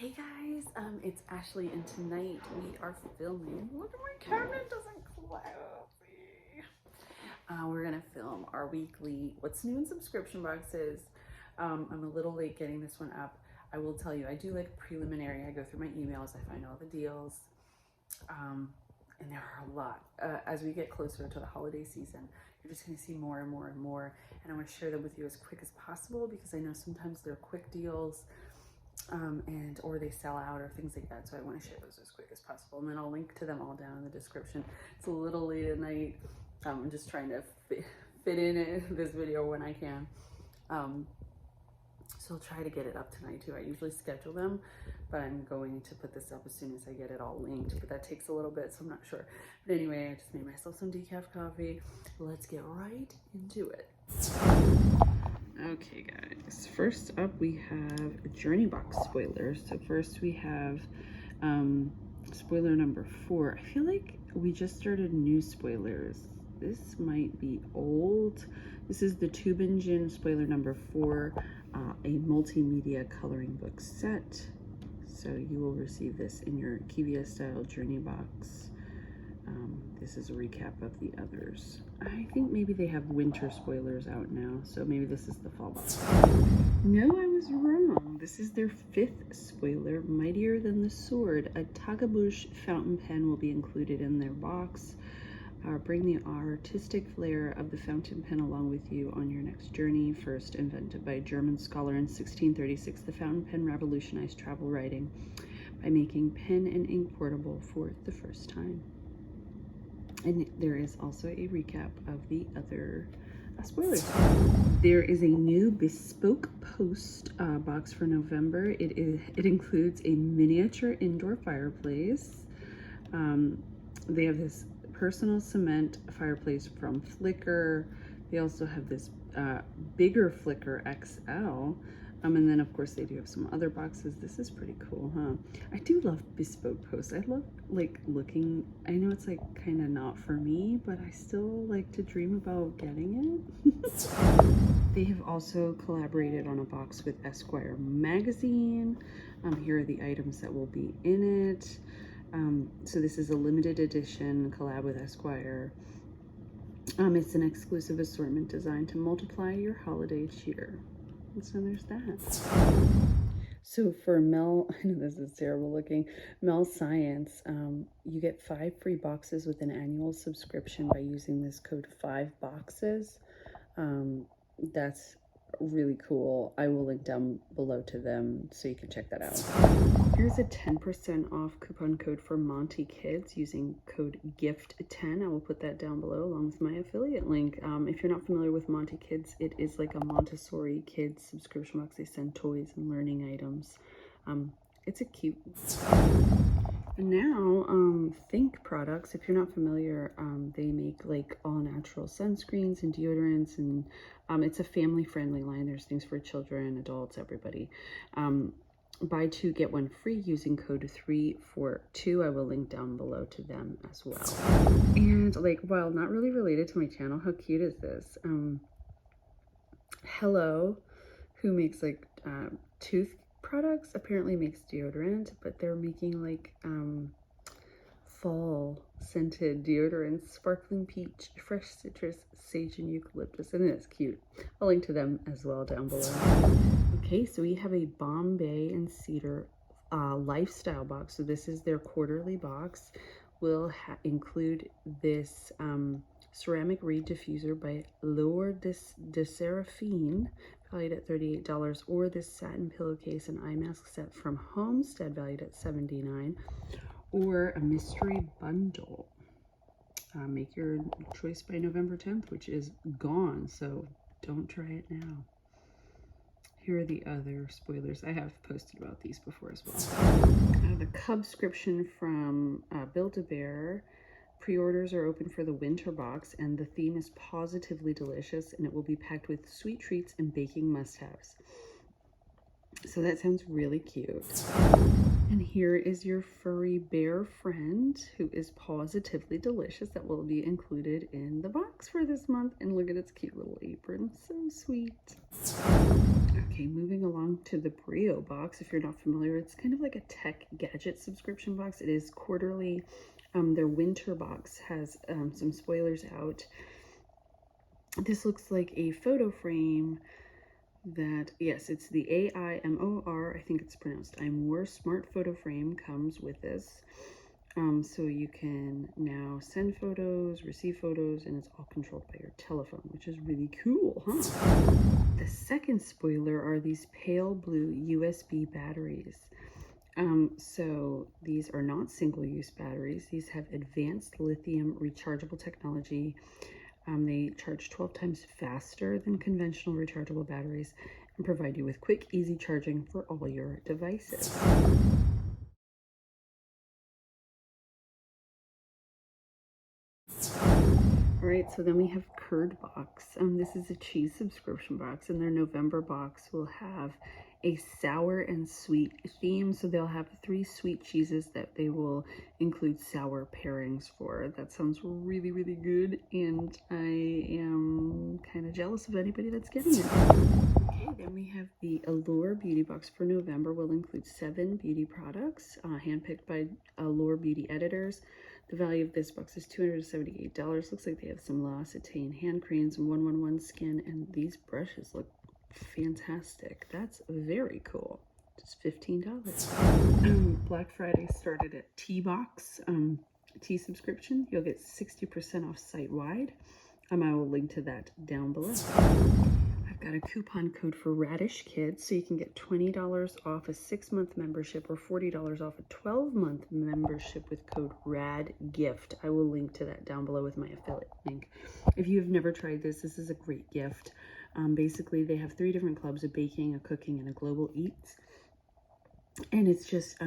Hey guys, it's Ashley, and tonight we are filming. Look at my cabinet doesn't close. We're gonna film our weekly What's New in Subscription Boxes. I'm a little late getting this one up. I will tell you, I do like preliminary. I go through my emails, I find all the deals, and there are a lot. As we get closer to the holiday season, you're just gonna see more and more and more, and I want to share them with you as quick as possible because I know sometimes they're quick deals. Or they sell out or things like that, so I want to share those as quick as possible, and then I'll link to them all down in the description. It's a little late at night. I'm just trying to fit in this video when I can, so I'll try to get it up tonight too. I usually schedule them, but I'm going to put this up as soon as I get it all linked, but that takes a little bit, so I'm not sure. But anyway, I just made myself some decaf coffee. Let's get right into it. Okay guys, first up we have JourneeBox spoilers. So first we have spoiler number 4. I feel like we just started new spoilers. This might be old. This is the Tube Engine spoiler number 4, a multimedia coloring book set. So you will receive this in your Kivia style JourneeBox. This is a recap of the others. I think maybe they have winter spoilers out now, so maybe this is the fall box. No, I was wrong. This is their 5th spoiler, Mightier Than the Sword. A Tagabush fountain pen will be included in their box. Bring the artistic flair of the fountain pen along with you on your next journey. First invented by a German scholar in 1636, the fountain pen revolutionized travel writing by making pen and ink portable for the first time. And there is also a recap of the other spoilers. There is a new Bespoke post box for November. It includes a miniature indoor fireplace. They have this personal cement fireplace from Flickr. They also have this bigger Flickr XL. And then of course they do have some other boxes. This is pretty cool, huh? I do love Bespoke posts. I love like looking, I know it's like kind of not for me, but I still like to dream about getting it. They have also collaborated on a box with Esquire magazine. Here are the items that will be in it. So this is a limited edition collab with Esquire. It's an exclusive assortment designed to multiply your holiday cheer. And so there's that. So for Mel, I know this is terrible looking, Mel Science, you get 5 free boxes with an annual subscription by using this code 5boxes. That's really cool. I will link down below to them so you can check that out. Here's a 10% off coupon code for Monty Kids using code GIFT10. I will put that down below along with my affiliate link. If you're not familiar with Monty Kids, it is like a Montessori kids subscription box. They send toys and learning items. It's a cute. And now, Think products, if you're not familiar, they make like all natural sunscreens and deodorants, and it's a family friendly line. There's things for children, adults, everybody. Buy 2 get 1 free using code 342. I will link down below to them as well. And like, while not really related to my channel, how cute is this? Hello, who makes like tooth products, apparently makes deodorant, but they're making like fall scented deodorants, sparkling peach, fresh citrus, sage, and eucalyptus, and it's cute. I'll link to them as well down below. Okay, so we have a Bombay and Cedar lifestyle box. So this is their quarterly box. Will include this ceramic reed diffuser by Allure de Seraphine, valued at $38, or this satin pillowcase and eye mask set from Homestead, valued at $79, or a mystery bundle. Make your choice by November 10th, which is gone, so don't try it now. Here are the other spoilers. I have posted about these before as well. The Cubscription from Build-A-Bear. Pre-orders are open for the winter box, and the theme is positively delicious, and it will be packed with sweet treats and baking must-haves. So that sounds really cute. And here is your furry bear friend, who is positively delicious, that will be included in the box for this month. And look at its cute little apron, so sweet. Okay, moving along to the Brio box. If you're not familiar, it's kind of like a tech gadget subscription box. It is quarterly. Their winter box has some spoilers out. This looks like a photo frame that, yes, it's the AIMOR, I think it's pronounced Imore Smart Photo Frame comes with this. So you can now send photos, receive photos, and it's all controlled by your telephone, which is really cool, huh? The second spoiler are these pale blue USB batteries. So these are not single-use batteries. These have advanced lithium rechargeable technology. They charge 12 times faster than conventional rechargeable batteries and provide you with quick, easy charging for all your devices. All right, so then we have Curd Box. This is a cheese subscription box, and their November box will have a sour and sweet theme. So they'll have 3 sweet cheeses that they will include sour pairings for. That sounds really, really good, and I am kind of jealous of anybody that's getting it. Okay, then we have the Allure beauty box for November. Will include 7 beauty products, handpicked by Allure beauty editors. The value of this box is $278. Looks like they have some L'Occitane hand creams and 111 skin, and these brushes look fantastic. That's very cool. Just $15. Black Friday started at T-Box, T subscription. You'll get 60% off site-wide. I will link to that down below. I've got a coupon code for Radish Kids, so you can get $20 off a 6-month membership or $40 off a 12-month membership with code RADGIFT. I will link to that down below with my affiliate link. If you've never tried this, this is a great gift. Basically, they have 3 different clubs: a baking, a cooking, and a global eats. And it's just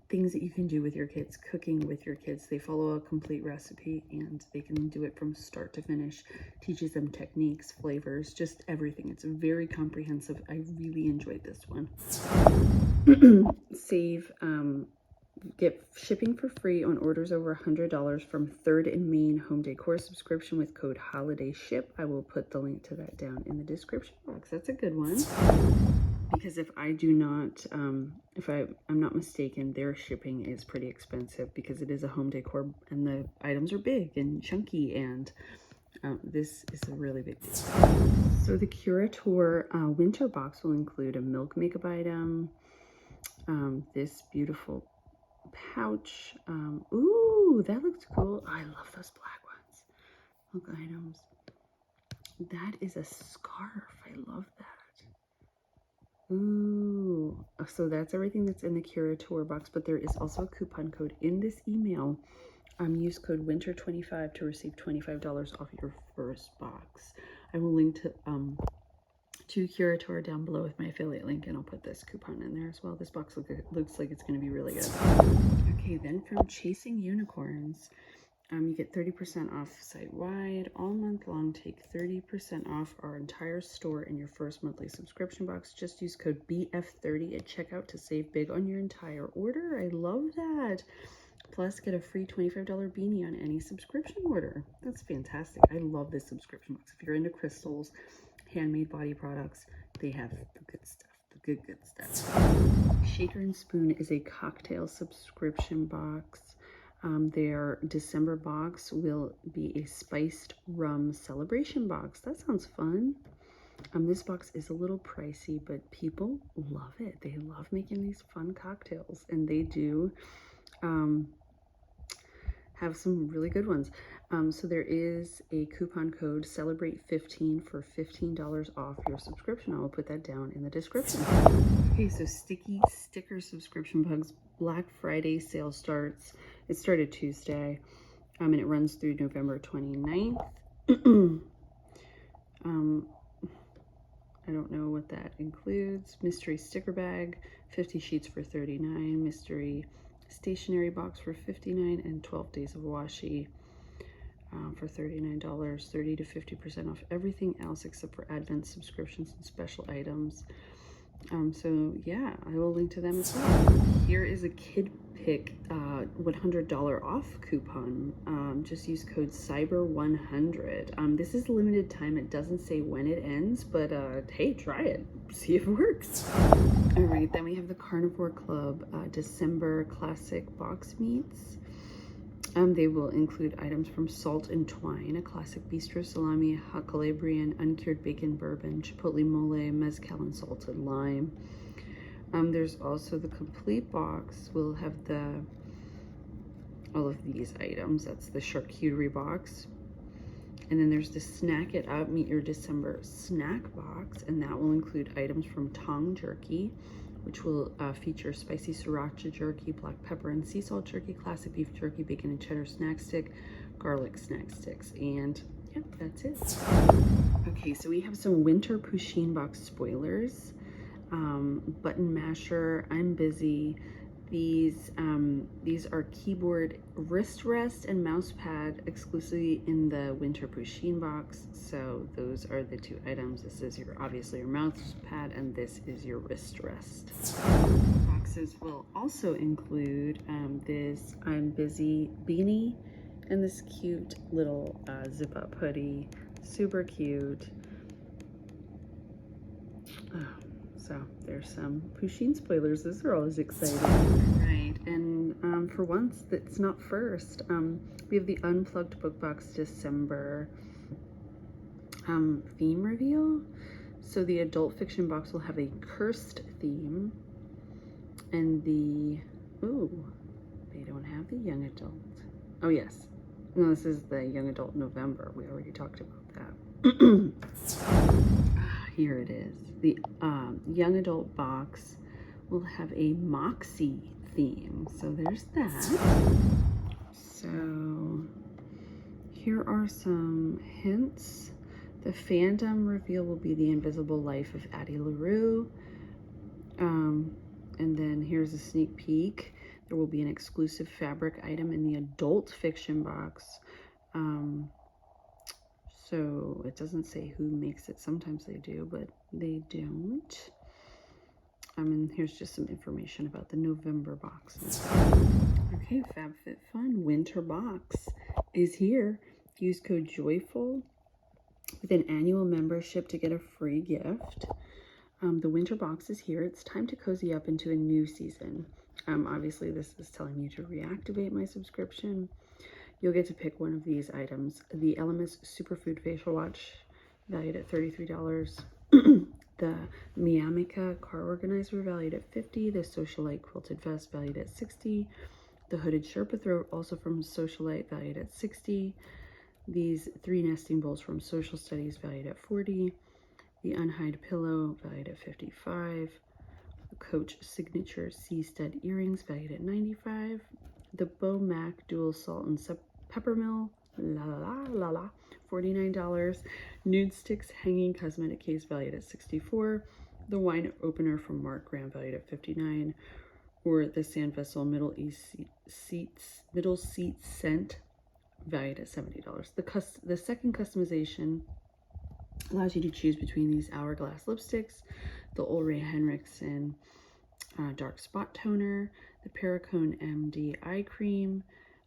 things that you can do with your kids, cooking with your kids. They follow a complete recipe and they can do it from start to finish. Teaches them techniques, flavors, just everything. It's very comprehensive. I really enjoyed this one. Save, get shipping for free on orders over $100 from 3rd and Main home decor subscription with code HOLIDAYSHIP. I will put the link to that down in the description box. That's a good one. Because if I do not, if I'm not mistaken, their shipping is pretty expensive because it is a home decor and the items are big and chunky, and this is a really big deal. So the Curator winter box will include a milk makeup item, this beautiful pouch. Ooh, that looks cool. I love those black ones. Milk items. That is a scarf. I love that. Ooh, so that's everything that's in the Curator box, but there is also a coupon code in this email. Use code WINTER25 to receive $25 off your first box. I will link to Curator down below with my affiliate link, and I'll put this coupon in there as well. This box looks like it's going to be really good. Okay, then from Chasing Unicorns, you get 30% off site-wide all month long. Take 30% off our entire store in your first monthly subscription box. Just use code BF30 at checkout to save big on your entire order. I love that. Plus, get a free $25 beanie on any subscription order. That's fantastic. I love this subscription box. If you're into crystals, handmade body products, they have the good stuff. The good stuff. Shaker and Spoon is a cocktail subscription box. Their December box will be a spiced rum celebration box. That sounds fun. This box is a little pricey, but people love it. They love making these fun cocktails, and they do have some really good ones. So there is a coupon code CELEBRATE15 for $15 off your subscription. I will put that down in the description. Okay, so sticky sticker subscription bugs. Black Friday sale starts. It started Tuesday, and it runs through November 29th. I don't know what that includes. Mystery sticker bag, 50 sheets for $39. Mystery stationery box for $59, and 12 days of washi for $39. 30 to 50% off everything else except for Advent subscriptions and special items. So yeah, I will link to them as well. Here is a kid pick $100 off coupon. Just use code cyber100. This is limited time. It doesn't say when it ends, but hey, try it, see if it works. All right, then we have the Carnivore Club December classic box meats. They will include items from Salt and Twine, a classic bistro salami, hot Calabrian, uncured bacon bourbon, chipotle mole, mezcal, and salted lime. There's also the complete box. We'll have all of these items. That's the charcuterie box. And then there's the Snack It Up, Meet Your December snack box, and that will include items from Tong Jerky, which will feature spicy sriracha jerky, black pepper and sea salt jerky, classic beef jerky, bacon and cheddar snack stick, garlic snack sticks, and yeah, that's it. Okay, so we have some winter Pusheen Box spoilers. Button masher, I'm busy. These are keyboard wrist rest and mouse pad exclusively in the winter Pusheen box. So those are the two items. This is obviously your mouse pad, and this is your wrist rest. Boxes will also include this I'm busy beanie and this cute little zip up hoodie, super cute. So there's some Pusheen spoilers. Those are always exciting. Right, and for once, that's not first. We have the Unplugged book box December theme reveal. So the adult fiction box will have a cursed theme. And they don't have the young adult. Oh yes, no, this is the young adult November. We already talked about that. Here it is. The young adult box will have a Moxie theme. So there's that. So here are some hints. The fandom reveal will be The Invisible Life of Addie LaRue. And then here's a sneak peek. There will be an exclusive fabric item in the adult fiction box. So it doesn't say who makes it. Sometimes they do, but they don't. And here's just some information about the November boxes. Okay, FabFitFun Winter Box is here. Use code JOYFUL with an annual membership to get a free gift. The winter box is here. It's time to cozy up into a new season. Obviously, this is telling you to reactivate my subscription. You'll get to pick one of these items. The Elemis Superfood Facial Watch, valued at $33. The Miyamika Car Organizer, valued at $50. The Socialite Quilted Vest, valued at $60. The Hooded Sherpa Throat, also from Socialite, valued at $60. These 3 nesting bowls from Social Studies, valued at $40. The Unhide Pillow, valued at $55. The Coach Signature C-Stud Earrings, valued at $95. The Bo Mac Dual Salt and Pepper Mill, $49. Nude Sticks Hanging Cosmetic Case, valued at $64. The Wine Opener from Mark Graham, valued at $59. Or the Sand Vessel Middle Seat Scent, valued at $70. The second customization allows you to choose between these Hourglass lipsticks, the Ulrich Henriksen Dark Spot Toner, the Perricone MD Eye Cream,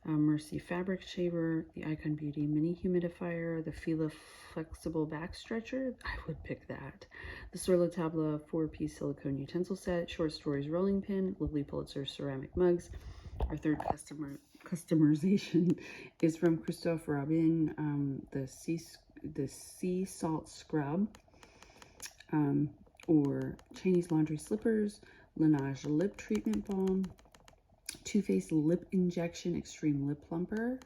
Mercy Fabric Shaver, the Icon Beauty Mini Humidifier, the Fila Flexible Back Stretcher, I would pick that, the Sur La Table 4-piece silicone utensil set, Short Stories Rolling Pin, Lovely Pulitzer ceramic mugs. Our third customization is from Christophe Robin, the sea salt scrub, or Chinese laundry slippers, Laneige lip treatment balm, Too Faced lip injection extreme lip plumper,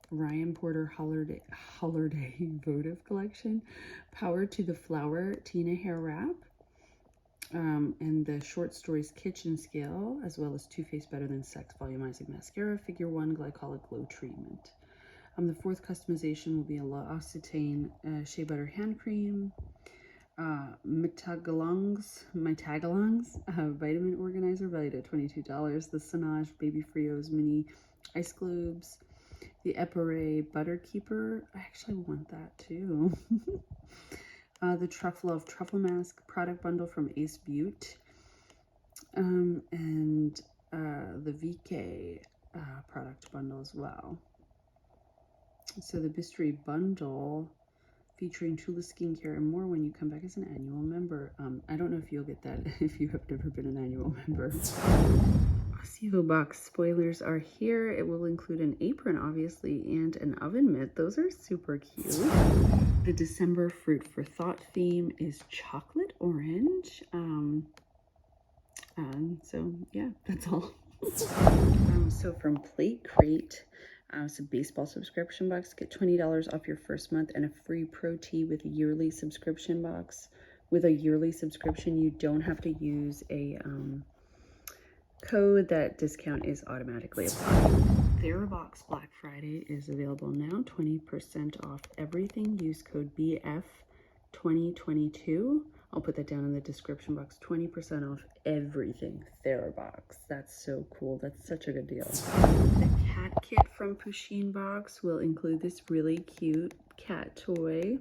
Ryan Porter Holiday Votive collection, Power to the Flower Tina hair wrap, and the Short Stories Kitchen Scale, as well as Too Faced Better Than Sex Volumizing Mascara, Figure 1 Glycolic Glow Treatment. The fourth customization will be a L'Occitane Shea Butter Hand Cream, Mitagalongs Vitamin Organizer, valued at $22. The Sonage Baby Frios Mini Ice Globes, the Epare Butter Keeper. I actually want that too. The Truffle of Truffle Mask product bundle from Ace Butte. And the VK product bundle as well. So the Mystery Bundle featuring Tula skincare and more when you come back as an annual member. I don't know if you'll get that if you have never been an annual member. Accio Box spoilers are here. It will include an apron, obviously, and an oven mitt. Those are super cute. The December Fruit for Thought theme is chocolate orange. So yeah, that's all. So from Plate Crate, it's a baseball subscription box. Get $20 off your first month and a free pro tea with a yearly subscription box. With a yearly subscription, you don't have to use a code. That discount is automatically applied. TheraBox Black Friday is available now. 20% off everything. Use code BF2022. I'll put that down in the description box. 20% off everything. TheraBox. That's so cool. That's such a good deal. The cat kit from Pusheen Box will include this really cute cat toy.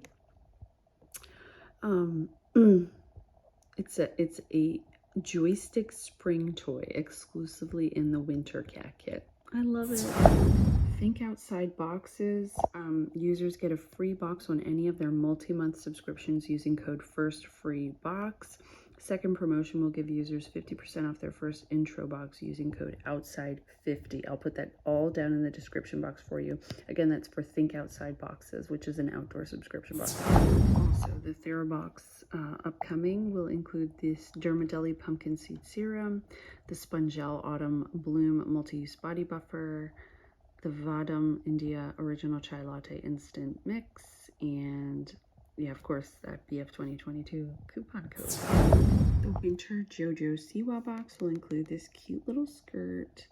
It's a joystick spring toy exclusively in the winter cat kit. I love it. Think Outside boxes. Users get a free box on any of their multi-month subscriptions using code FIRSTFREEBOX. Second promotion will give users 50% off their first intro box using code OUTSIDE50. I'll put that all down in the description box for you. Again, that's for Think Outside boxes, which is an outdoor subscription box. Also, the TheraBox upcoming will include this Dermadelli Pumpkin Seed Serum, the Spongel Autumn Bloom Multi-Use Body Buffer, the Vadam India Original Chai Latte Instant Mix, and yeah, of course, that BF2022 coupon code. The Winter JoJo Siwa box will include this cute little skirt,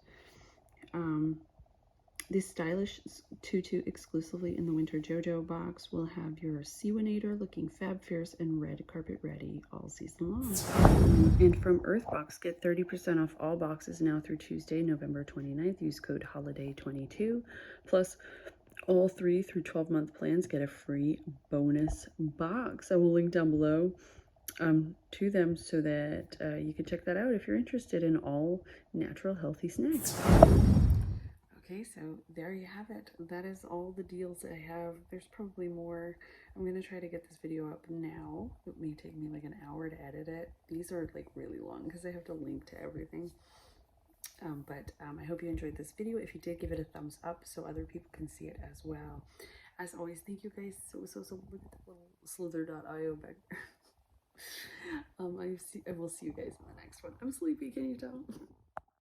this stylish tutu exclusively in the Winter JoJo box will have your Siwanator looking fab, fierce, and red carpet ready all season long. And from Earthbox, get 30% off all boxes now through Tuesday, November 29th. Use code HOLIDAY22. Plus, all 3 through 12-month plans get a free bonus box. I will link down below to them so that you can check that out if you're interested in all natural healthy snacks. Okay, so there you have it. That is all the deals I have. There's probably more. I'm going to try to get this video up now. It may take me like an hour to edit it. These are like really long because I have to link to everything. But I hope you enjoyed this video. If you did, give it a thumbs up so other people can see it as well. As always, thank you guys so. Look at that little slither.io back there. I will see you guys in the next one. I'm sleepy, can you tell?